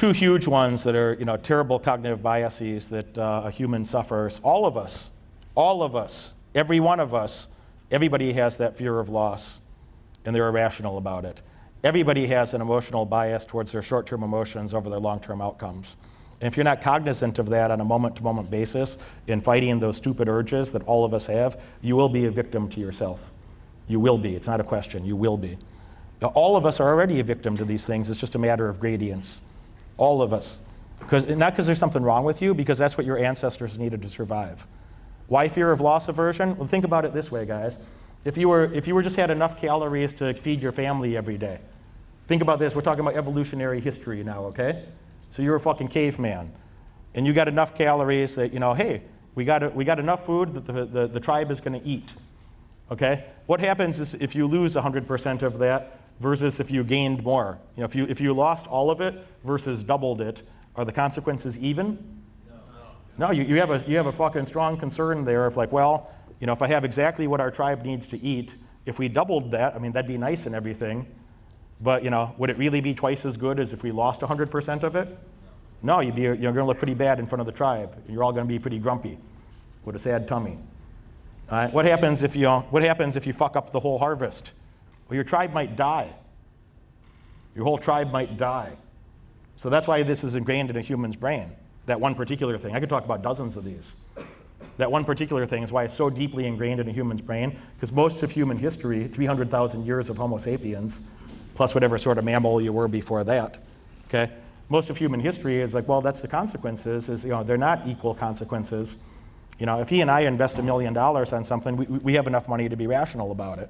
two huge ones that are, terrible cognitive biases that a human suffers. All of us, every one of us, everybody has that fear of loss, and they're irrational about it. Everybody has an emotional bias towards their short-term emotions over their long-term outcomes. And if you're not cognizant of that on a moment-to-moment basis in fighting those stupid urges that all of us have, you will be a victim to yourself. You will be. It's not a question. You will be. Now, all of us are already a victim to these things. It's just a matter of gradients. All of us. Not because there's something wrong with you, because that's what your ancestors needed to survive. Why fear of loss aversion? Well, think about it this way, guys. If you were just had enough calories to feed your family every day, think about this. We're talking about evolutionary history now, okay? So you're a fucking caveman, and you got enough calories that, hey, we got enough food that the tribe is going to eat, okay? What happens is if you lose 100% of that versus if you gained more? If you lost all of it versus doubled it, are the consequences even? No, you have a fucking strong concern there of like, well, if I have exactly what our tribe needs to eat, if we doubled that, I mean, that'd be nice and everything. But would it really be twice as good as if we lost 100% of it? No, you're going to look pretty bad in front of the tribe. You're all going to be pretty grumpy with a sad tummy. All right? What happens if you fuck up the whole harvest? Well, your tribe might die. Your whole tribe might die. So that's why this is ingrained in a human's brain. That one particular thing. I could talk about dozens of these. That one particular thing is why it's so deeply ingrained in a human's brain, because most of human history, 300,000 years of Homo sapiens, plus whatever sort of mammal you were before that, okay? Most of human history is like, well, that's the consequences, they're not equal consequences. If he and I invest $1 million on something, we have enough money to be rational about it.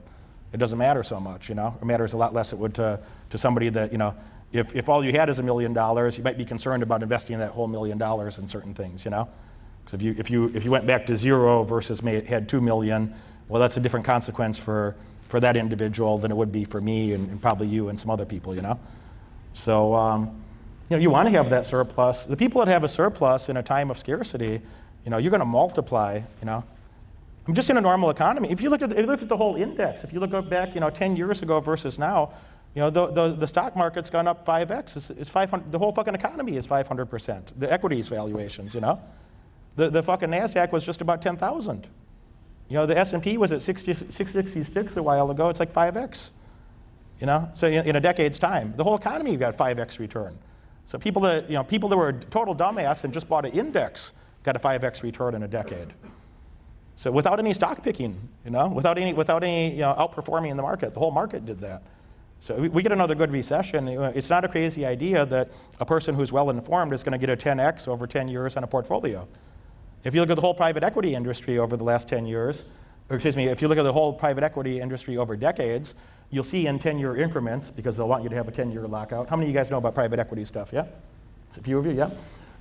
It doesn't matter so much, It matters a lot less it would to somebody that, if all you had is $1 million, you might be concerned about investing that whole $1 million in certain things, Because if you went back to zero versus had 2 million, well, that's a different consequence for that individual than it would be for me and probably you and some other people, So, you want to have that surplus. The people that have a surplus in a time of scarcity, you're going to multiply, I'm just in a normal economy. If you look at the whole index, if you look back, 10 years ago versus now, the stock market's gone up 5x. It's 500. The whole fucking economy is 500%. The equities valuations, The fucking NASDAQ was just about 10,000. The S&P was at 666 a while ago. It's like 5x. So in a decade's time, the whole economy got 5x return. So people that were total dumbass and just bought an index got a 5x return in a decade. So without any stock picking, without any outperforming the market, the whole market did that. So we get another good recession. It's not a crazy idea that a person who's well informed is going to get a 10x over 10 years on a portfolio. If you look at the whole private equity industry over the last 10 years, if you look at the whole private equity industry over decades, you'll see in 10-year increments, because they'll want you to have a 10-year lockout. How many of you guys know about private equity stuff, yeah? It's a few of you, yeah?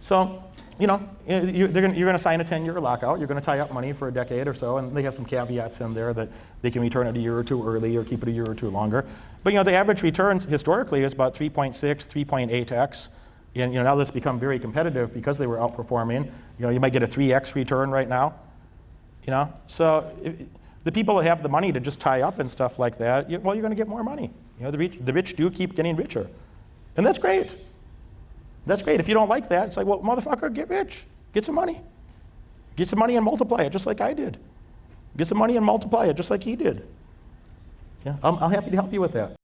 So, you're going to sign a 10-year lockout. You're going to tie up money for a decade or so, and they have some caveats in there that they can return it a year or two early or keep it a year or two longer. But, the average returns historically is about 3.6, 3.8x. And now that's become very competitive because they were outperforming. You might get a 3x return right now. So the people that have the money to just tie up and stuff like that, you're going to get more money. The rich do keep getting richer, and that's great. That's great. If you don't like that, it's like, well, motherfucker, get rich, get some money, and multiply it just like I did. Get some money and multiply it just like he did. Yeah, I'm happy to help you with that.